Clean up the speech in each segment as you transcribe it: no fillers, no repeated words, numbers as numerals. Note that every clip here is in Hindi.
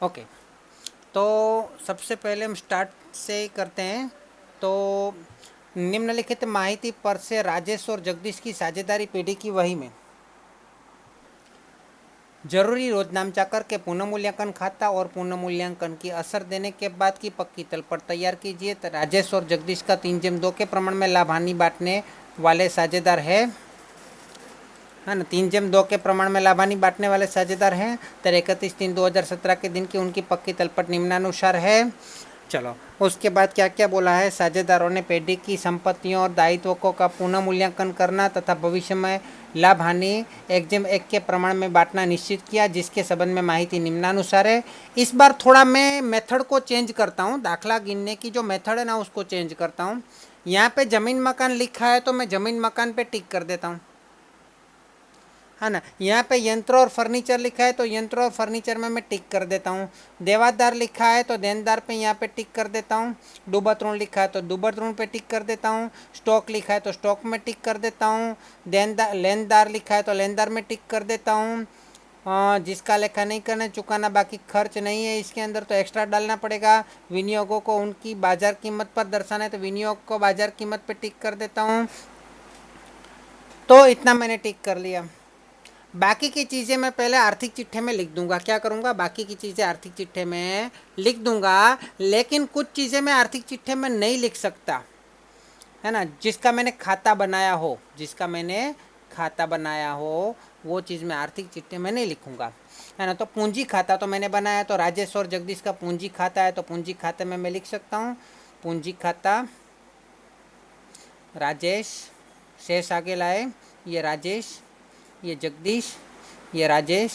ओके, तो सबसे पहले हम स्टार्ट से ही करते हैं। तो निम्नलिखित माहिती पर से राजेश और जगदीश की साझेदारी पेढ़ी की वही में जरूरी रोजनामचा करके पुनः मूल्यांकन खाता और पुनः मूल्यांकन की असर देने के बाद की पक्की तल पर तैयार कीजिए। तो राजेश और जगदीश का 3/2 के प्रमाण में लाभ हानि बांटने वाले साझेदार है ना, 3/2 के प्रमाण में लाभ हानि बांटने वाले साझेदार हैं। तो 31/3/2017 के दिन की उनकी पक्की तलपट निम्नानुसार है। चलो, उसके बाद क्या क्या बोला है। साझेदारों ने पेढ़ी की संपत्तियों और दायित्वों का पुनः मूल्यांकन करना तथा भविष्य में लाभ हानि 1/1 के प्रमाण में बांटना निश्चित किया, जिसके संबंध में माहिती निम्नानुसार है। इस बार थोड़ा मैं मेथड को चेंज करता हूँ, दाखला गिनने की जो मेथड है ना उसको चेंज करता हूँ। यहाँ पे ज़मीन मकान लिखा है तो मैं ज़मीन मकान पे टिक कर देता हूँ, है ना। यहाँ पे यंत्र और फर्नीचर लिखा है तो यंत्र और फर्नीचर में मैं टिक कर देता हूँ। देवादार लिखा है तो देनदार पे यहाँ पे टिक कर देता हूँ। डूबत ऋण लिखा है तो डूबत ऋण पे टिक कर देता हूँ। स्टॉक लिखा है तो स्टॉक में टिक कर देता हूँ। देनदार लेनदार लिखा है तो लेनदार में टिक कर देता हूँ। जिसका लेखा नहीं करना, चुकाना बाकी खर्च नहीं है इसके अंदर तो एक्स्ट्रा डालना पड़ेगा। विनियोगों को उनकी बाजार कीमत पर दर्शाना है तो विनियोग को बाजार कीमत पे टिक कर देता हूँ। तो इतना मैंने टिक कर लिया। बाकी की चीज़ें मैं पहले आर्थिक चिट्ठे में लिख दूंगा। क्या करूंगा, बाकी की चीज़ें आर्थिक चिट्ठे में लिख दूंगा, लेकिन कुछ चीज़ें मैं आर्थिक चिट्ठे में नहीं लिख सकता, है ना। जिसका मैंने खाता बनाया हो, जिसका मैंने खाता बनाया हो वो चीज़ मैं आर्थिक चिट्ठे में नहीं लिखूंगा, है ना। तो पूंजी खाता तो मैंने बनाया, तो राजेश और जगदीश का पूंजी खाता है तो पूंजी खाते में मैं लिख सकता हूँ पूंजी खाता राजेश। शेष आगे लाए, ये राजेश, ये जगदीश, ये राजेश,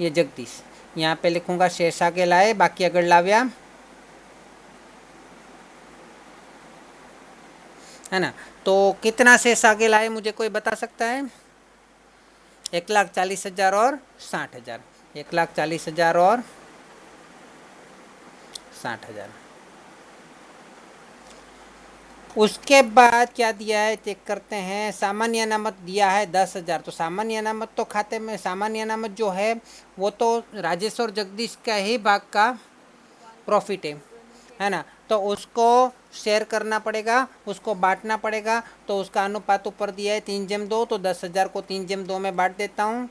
ये जगदीश। यहाँ पे लिखूंगा शेष आगे लाए, बाकी अगर लाव्या, है ना। तो कितना शेष आगे लाए मुझे कोई बता सकता है? 1,40,000 और 60,000। 1,40,000 और 60,000। उसके बाद क्या दिया है चेक करते हैं। सामान्य अनामत दिया है 10,000, तो सामान्य अनामत तो खाते में, सामान्य अनामत जो है वो तो राजेश और जगदीश का ही भाग का प्रॉफिट है ना। तो उसको शेयर करना पड़ेगा, उसको बांटना पड़ेगा। तो उसका अनुपात ऊपर दिया है 3/2, तो 10,000 को 3/2 में बांट देता हूँ।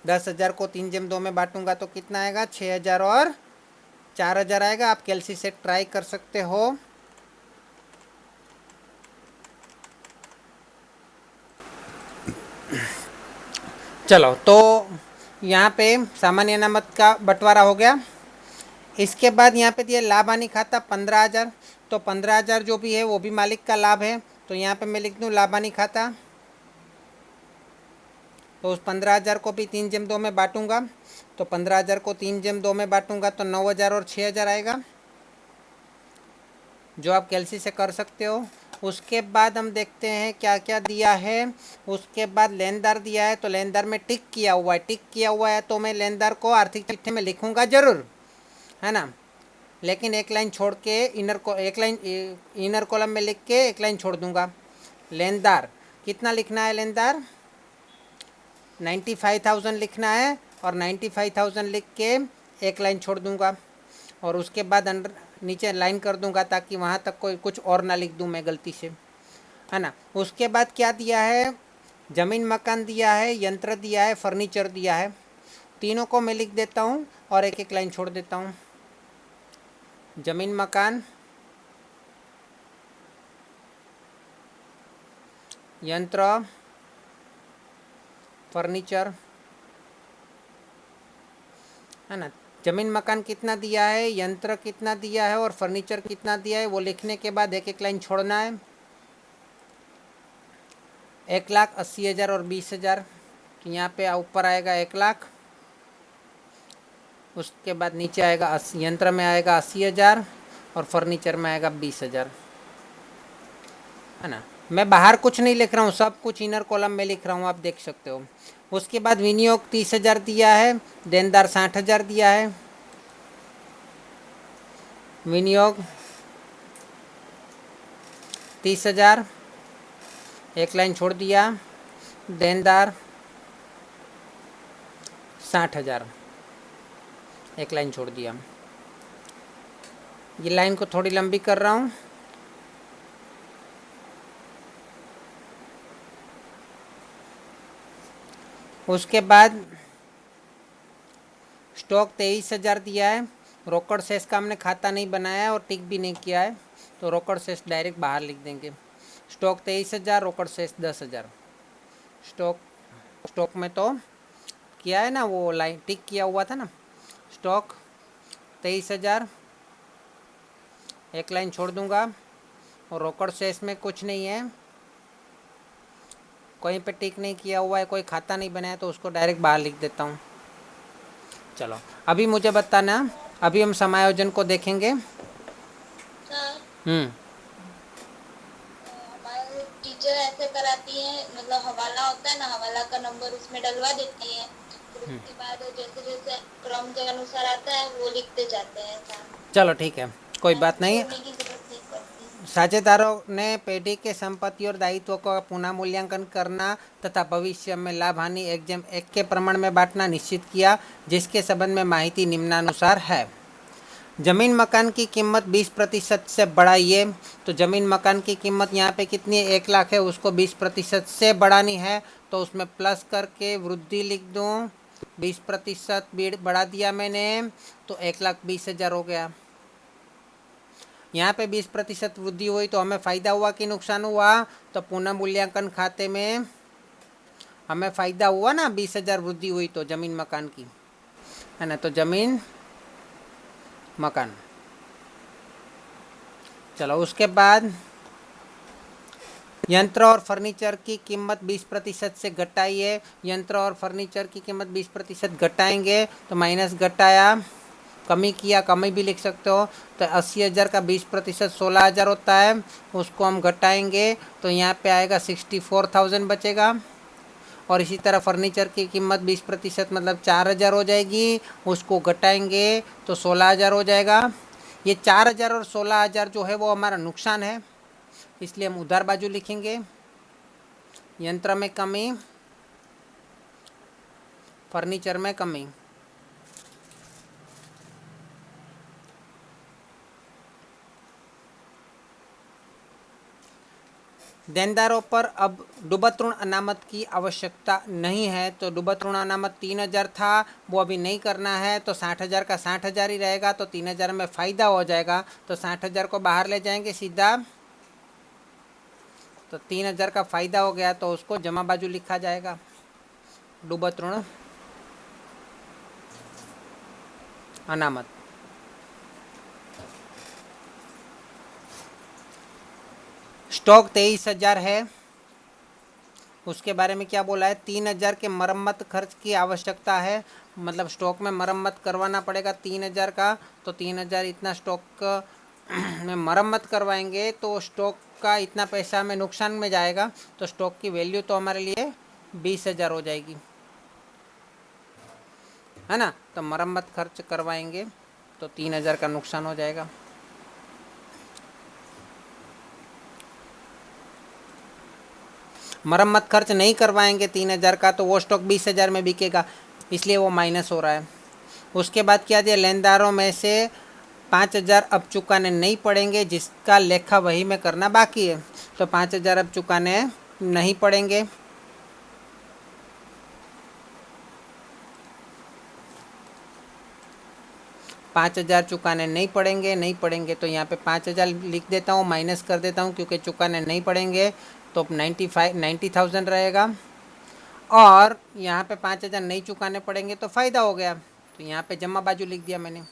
दस हजार को 3/2 में बांटूंगा तो कितना आएगा? 6,000 और 4,000 आएगा। आप कैलसी से ट्राई कर सकते हो। चलो, तो यहाँ पे सामान्य अनामत का बंटवारा हो गया। इसके बाद यहाँ पे दिया लाभ हानि खाता 15,000, तो 15,000 जो भी है वो भी मालिक का लाभ है, तो यहाँ पे मैं लिख दूँ लाभ हानि खाता। तो उस 15,000 को भी 3/2 में बांटूंगा, तो 15,000 को 3/2 में बांटूंगा तो 9,000 और 6,000 आएगा, जो आप कैलसी से कर सकते हो। उसके बाद हम देखते हैं क्या क्या दिया है। उसके बाद लेनदार दिया है, तो लेनदार में टिक किया हुआ है, टिक किया हुआ है तो मैं लेनदार को आर्थिक चिट्ठे में लिखूंगा जरूर, है ना। लेकिन एक लाइन छोड़ के एक लाइन इनर कॉलम में लिख के एक लाइन छोड़ दूंगा। लेनदार कितना लिखना है? लेनदार 95,000 लिखना है, और 95,000 लिख के एक लाइन छोड़ दूंगा, और उसके बाद अंडर नीचे लाइन कर दूंगा ताकि वहाँ तक कोई कुछ और ना लिख दूँ मैं गलती से, है ना। उसके बाद क्या दिया है? ज़मीन मकान दिया है, यंत्र दिया है, फर्नीचर दिया है। तीनों को मैं लिख देता हूँ और एक एक लाइन छोड़ देता हूँ। ज़मीन मकान, यंत्र, फर्नीचर, है ना। ज़मीन मकान कितना दिया है, यंत्र कितना दिया है और फर्नीचर कितना दिया है वो लिखने के बाद एक एक लाइन छोड़ना है। 1,80,000 और 20,000, तो यहाँ पे ऊपर आएगा 1,00,000। उसके बाद नीचे आएगा यंत्र में आएगा 80,000 और फर्नीचर में आएगा 20,000, है ना। मैं बाहर कुछ नहीं लिख रहा हूँ, सब कुछ इनर कॉलम में लिख रहा हूँ, आप देख सकते हो। उसके बाद विनियोग 30,000 दिया है, देनदार 60,000 दिया है। विनियोग 30,000, एक लाइन छोड़ दिया। देनदार 60,000, एक लाइन छोड़ दिया। ये लाइन को थोड़ी लंबी कर रहा हूँ। उसके बाद स्टॉक 23,000 दिया है, रोकड़ शेष का हमने खाता नहीं बनाया है और टिक भी नहीं किया है, तो रोकड़ शेष डायरेक्ट बाहर लिख देंगे। स्टॉक 23,000, रोकड़ शेष 10,000। स्टॉक में तो किया है ना, वो लाइन टिक किया हुआ था ना। स्टॉक 23,000, एक लाइन छोड़ दूंगा। और रोकड़ शेष में कुछ नहीं है, कहीं पे टिक नहीं किया हुआ है, कोई खाता नहीं बनाया, तो उसको डायरेक्ट बाहर लिख देता हूँ। चलो अभी मुझे बताना, अभी हम समायोजन को देखेंगे। हमारे टीचर ऐसे कराती है, मतलब हवाला होता है ना, हवाला का नंबर उसमें डलवा देती है, फिर उसके बाद जैसे जैसे क्रम के अनुसार आता है वो लिखते जाते हैं। चलो ठीक है, कोई बात नहीं। छोड़ने की जरूरत नहीं पड़ती। साझेदारों ने पेटी के संपत्ति और दायित्वों का पुनः मूल्यांकन करना तथा भविष्य में लाभ हानि 1/1 के प्रमाण में बांटना निश्चित किया, जिसके संबंध में माहिती निम्नानुसार है। जमीन मकान की कीमत 20% से बढ़ाइए। तो जमीन मकान की कीमत यहाँ पे कितनी है, 1 लाख है, उसको 20% से बढ़ानी है, तो उसमें प्लस करके वृद्धि लिख दूँ। 20% बढ़ा दिया मैंने, तो 1,20,000 हो गया। यहाँ पे 20% वृद्धि हुई तो हमें फ़ायदा हुआ कि नुकसान हुआ, तो पुनः मूल्यांकन खाते में हमें फ़ायदा हुआ ना, 20,000 वृद्धि हुई तो ज़मीन मकान की, है ना। तो ज़मीन मकान। चलो उसके बाद यंत्र और फर्नीचर की कीमत 20% से घटाइए। यंत्र और फर्नीचर की कीमत 20% घटाएंगे, तो माइनस घटाया, कमी किया, कमी भी लिख सकते हो। तो 80,000 का 20% 16,000 होता है, उसको हम घटाएंगे तो यहाँ पे आएगा 64,000 बचेगा। और इसी तरह फर्नीचर की कीमत 20% मतलब 4,000 हो जाएगी, उसको घटाएंगे तो 16,000 हो जाएगा। ये 4,000 और 16,000 जो है वो हमारा नुकसान है, इसलिए हम उधार बाजू लिखेंगे। यंत्र में कमी, फर्नीचर में कमी। देनदारों पर अब डूबत ऋण अनामत की आवश्यकता नहीं है, तो डूबत ऋण अनामत 3,000 था, वो अभी नहीं करना है, तो 60,000 का 60,000 ही रहेगा, तो 3,000 में फ़ायदा हो जाएगा, तो 60,000 को बाहर ले जाएंगे सीधा, तो 3,000 का फ़ायदा हो गया, तो उसको जमा बाजू लिखा जाएगा। डूबत ऋण अनामत। स्टॉक 23,000 है, उसके बारे में क्या बोला है, 3,000 के मरम्मत खर्च की आवश्यकता है, मतलब स्टॉक में मरम्मत करवाना पड़ेगा 3,000 का, तो 3,000 इतना स्टॉक में मरम्मत करवाएंगे तो स्टॉक का इतना पैसा हमें नुकसान में जाएगा, तो स्टॉक की वैल्यू तो हमारे लिए 20,000 हो जाएगी, है ना। तो मरम्मत खर्च करवाएंगे तो 3,000 का नुकसान हो जाएगा। मरम्मत खर्च नहीं करवाएंगे 3,000 का, तो वो स्टॉक 20,000 में बिकेगा, इसलिए वो माइनस हो रहा है। उसके बाद क्या दिया, लेनदारों में से 5,000 अब चुकाने नहीं पड़ेंगे, जिसका लेखा वही में करना बाकी है, तो 5,000 अब चुकाने नहीं पड़ेंगे। पाँच हज़ार चुकाने नहीं पड़ेंगे, तो यहाँ पे 5,000 लिख देता हूँ, माइनस कर देता हूँ, क्योंकि चुकाने नहीं पड़ेंगे, तो 90,000 रहेगा। और यहाँ पे 5,000 नहीं चुकाने पड़ेंगे तो फ़ायदा हो गया, तो यहाँ पे जमा बाजू लिख दिया मैंने।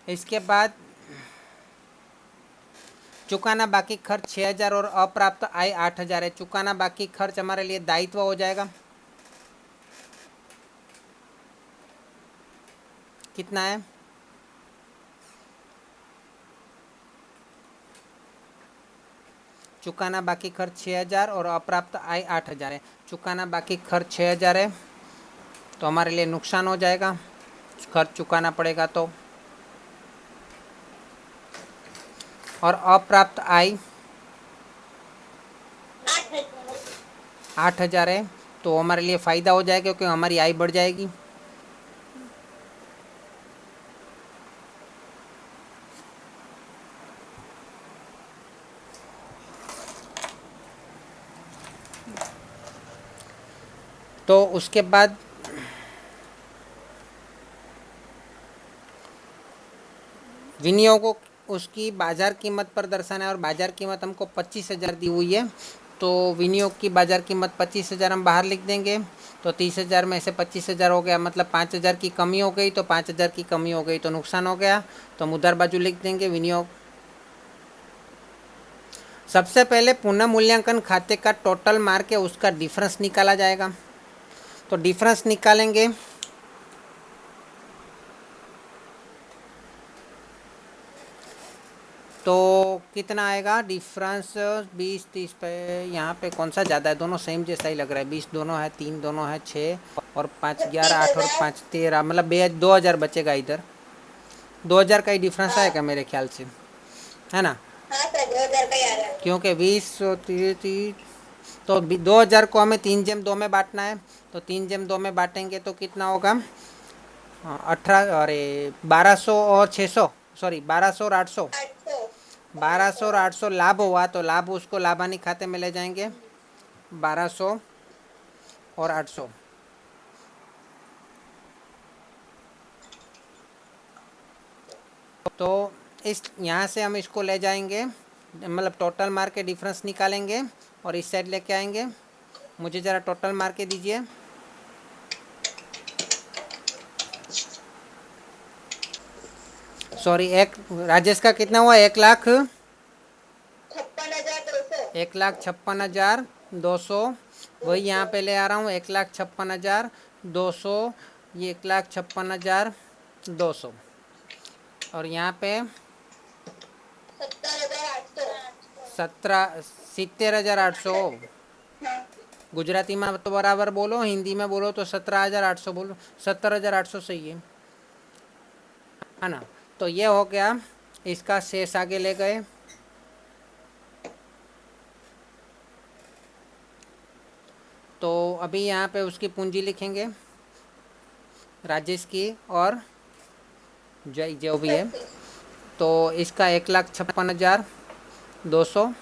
इसके बाद चुकाना बाकी खर्च 6,000 और अप्राप्त आय 8,000 है। चुकाना बाकी खर्च हमारे लिए दायित्व हो जाएगा, कितना है, चुकाना बाकी खर्च 6,000 और अप्राप्त आय 8,000 है। चुकाना बाकी खर्च 6,000 है, तो हमारे लिए नुकसान हो जाएगा, खर्च चुकाना पड़ेगा तो। और अप्राप्त आय 8,000 है, तो हमारे लिए फ़ायदा हो जाएगा क्योंकि हमारी आय बढ़ जाएगी। तो उसके बाद विनियोगों उसकी बाज़ार कीमत पर दर्शाना है और बाज़ार कीमत हमको 25,000 दी हुई है, तो विनियोग की बाज़ार कीमत 25,000 हम बाहर लिख देंगे। तो 30,000 में से 25,000 हो गया, मतलब 5,000 की कमी हो गई, तो 5,000 की कमी हो गई तो नुकसान हो गया, तो हम उधर बाजू लिख देंगे विनियोग। सबसे पहले पुनः मूल्यांकन खाते का टोटल मार के उसका डिफरेंस निकाला जाएगा, तो डिफरेंस निकालेंगे। तो कितना आएगा डिफरेंस? 20 30 पे यहाँ पे कौन सा ज़्यादा है? दोनों सेम जैसा ही लग रहा है। 20 दोनों है, 3 दोनों है, 6 और 5 11 8 और 5 13, मतलब 2,000 बचेगा इधर। 2,000 का ही डिफरेंस आएगा मेरे ख्याल से, है ना? हाँ सर, 2,000 का ही आ रहा है। क्योंकि 20 और 30, तो 2,000 को हमें 3/2 में बांटना है, तो 3/2 में बांटेंगे तो कितना होगा? 18, अरे 1200 और 600, सॉरी 1200 और 800। 800। 1200 और 800 लाभ हुआ, तो लाभ उसको लाभानी खाते में ले जाएंगे, 1200 और 800। तो इस यहाँ से हम इसको ले जाएंगे, मतलब टोटल मार के डिफरेंस निकालेंगे और इस साइड लेके आएंगे। मुझे ज़रा टोटल मार के दीजिए। सॉरी, राजेश का कितना हुआ? 1,56,200। 1,56,200 वही यहाँ पे ले आ रहा हूँ, 1,56,200, ये 1,56,200 और यहाँ पे 70,800। गुजराती में तो बराबर बोलो, हिंदी में बोलो तो 17,800 बोलो, 70,800 सही है ना? तो ये हो गया, इसका शेष आगे ले गए। तो अभी यहाँ पे उसकी पूंजी लिखेंगे, राजेश की और जय जो भी है। तो इसका 1,56,200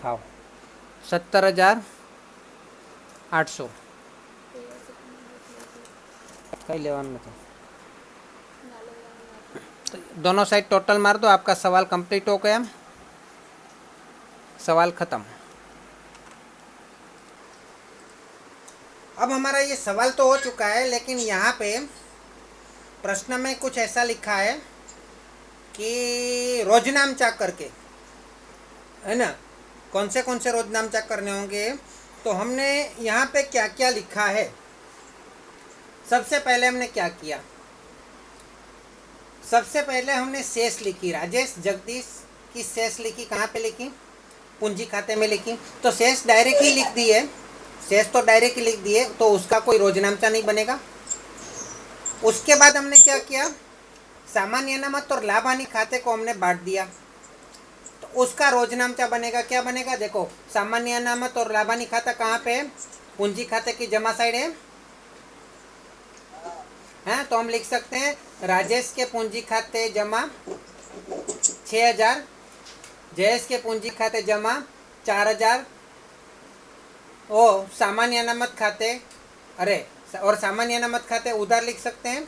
खाओ, 70,800 कहीं लेवन में। तो दोनों साइड टोटल मार दो, आपका सवाल कंप्लीट हो गया, सवाल ख़त्म। अब हमारा ये सवाल तो हो चुका है, लेकिन यहाँ पे प्रश्न में कुछ ऐसा लिखा है कि रोजनाम चाक करके, है ना? कौन से रोजनाम चाक करने होंगे? तो हमने यहाँ पे क्या क्या लिखा है? सबसे पहले हमने क्या किया? सबसे पहले हमने शेष लिखी, राजेश जगदीश की शेष लिखी। कहाँ पे लिखी? पूंजी खाते में लिखी। तो शेष डायरेक्टली लिख दिए, शेष तो डायरेक्टली लिख दिए, तो उसका कोई रोजनामचा नहीं बनेगा। उसके बाद हमने क्या किया? सामान्य अनामत और लाभ हानि खाते को हमने बांट दिया, तो उसका रोजनामचा बनेगा। क्या बनेगा? देखो, सामान्य अनामत और लाभ हानि खाता कहाँ पे है? पूंजी खाते की जमा साइड है, हैं? तो हम लिख सकते हैं राजेश के पूंजी खाते जमा 6,000, जयेश के पूंजी खाते जमा 4,000, ओ सामान्य अनामत खाते, अरे और सामान्य अनामत खाते उधार लिख सकते हैं।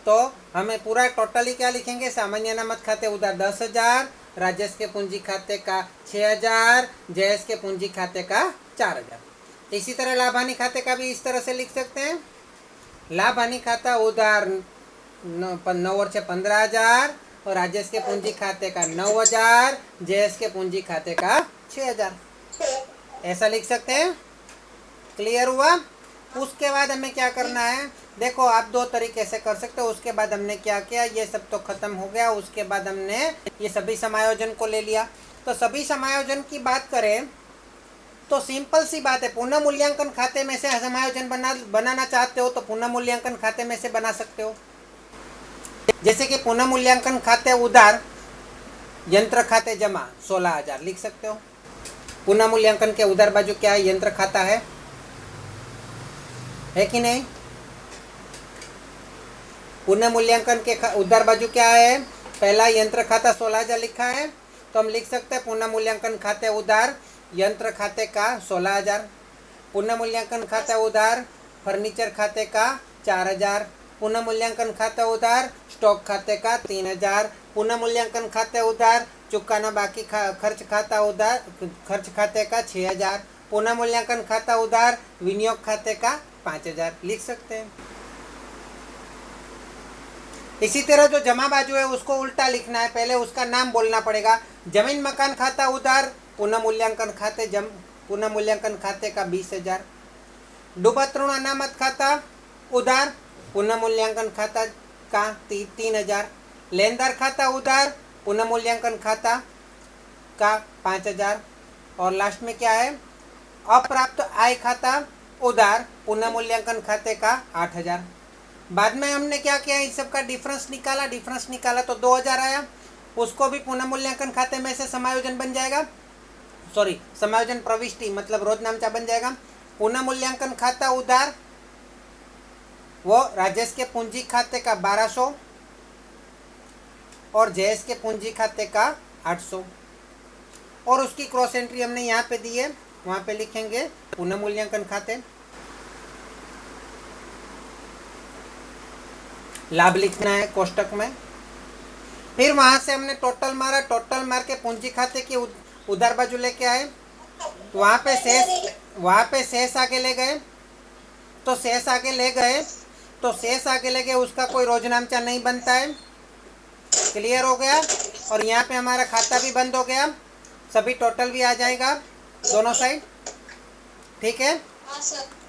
तो हमें पूरा टोटली क्या लिखेंगे? सामान्य अनामत खाते उधार 10,000, राजेश के पूंजी खाते का 6,000, जयेश के पूंजी खाते का 4,000। इसी तरह लाभ हानि खाते का भी इस तरह से लिख सकते हैं। लाभ हानि खाता उधार 9 और 6 15,000 और राजेश के पूंजी खाते का 9,000, जयेश के पूंजी खाते का 6,000, ऐसा लिख सकते हैं। क्लियर हुआ? उसके बाद हमें क्या करना है? देखो, आप दो तरीके से कर सकते हो। उसके बाद हमने क्या किया? ये सब तो खत्म हो गया। उसके बाद हमने ये सभी समायोजन को ले लिया। तो सभी समायोजन की बात करें तो सिंपल सी बात है, पुनः मूल्यांकन खाते में से समायोजन बनाना चाहते हो तो पुनः मूल्यांकन खाते में से बना सकते हो। जैसे कि पुनः मूल्यांकन खाते उधार यंत्र खाते जमा 16,000 लिख सकते हो। पुनः मूल्यांकन के उधार बाजू क्या है? यंत्र खाता है कि नहीं? पुनः मूल्यांकन के उधार बाजू क्या है? पहला यंत्र खाता 16,000 लिखा है, तो हम लिख सकते हैं पुनः मूल्यांकन खाते उधार यंत्र खाते का 16,000, पुनः मूल्यांकन खाता उधार फर्नीचर खाते का 4,000, पुनः मूल्यांकन खाता उधार स्टॉक खाते का 3,000, पुनः मूल्यांकन खाते उधार चुकाना बाकी खर्च खाता उधार खर्च खाते का 6,000, पुनः मूल्यांकन खाता उधार विनियोग खाते का 5,000 लिख सकते हैं। इसी तरह जो जमा बाजू है उसको उल्टा लिखना है, पहले उसका नाम बोलना पड़ेगा। जमीन मकान खाता उधार पुनः मूल्यांकन खाते का 20,000, डूबत ऋण अनामत खाता उधार पुनः मूल्यांकन खाता का 3,000, लेनदार खाता उधार पुनः मूल्यांकन खाता का 5,000, और लास्ट में क्या है? अप्राप्त आय खाता उधार पुनः मूल्यांकन खाते का 8,000। बाद में हमने क्या किया? इस सब का डिफरेंस निकाला तो 2,000 आया, उसको भी पुनः मूल्यांकन खाते में से समायोजन बन जाएगा, समायोजन प्रविष्टि मतलब रोज नामचा बन जाएगा। पुनः मूल्यांकन खाता उधार वो राजेश के पूंजी खाते का 1,200 और जयेश के पूंजी खाते का 800, और उसकी क्रॉस एंट्री हमने यहाँ पे दी है, वहाँ पे लिखेंगे पुनः मूल्यांकन खाते, लाभ लिखना है कोष्टक में। फिर वहां से हमने टोटल मारा, टोटल मार के पूंजी खाते की उधार बाजू लेके आए, वहां पे शेष आगे ले गए, तो शेष आगे ले गए उसका कोई रोजनामचा नहीं बनता है। क्लियर हो गया? और यहाँ पे हमारा खाता भी बंद हो गया, सभी टोटल भी आ जाएगा दोनों साइड। ठीक है? हाँ सर।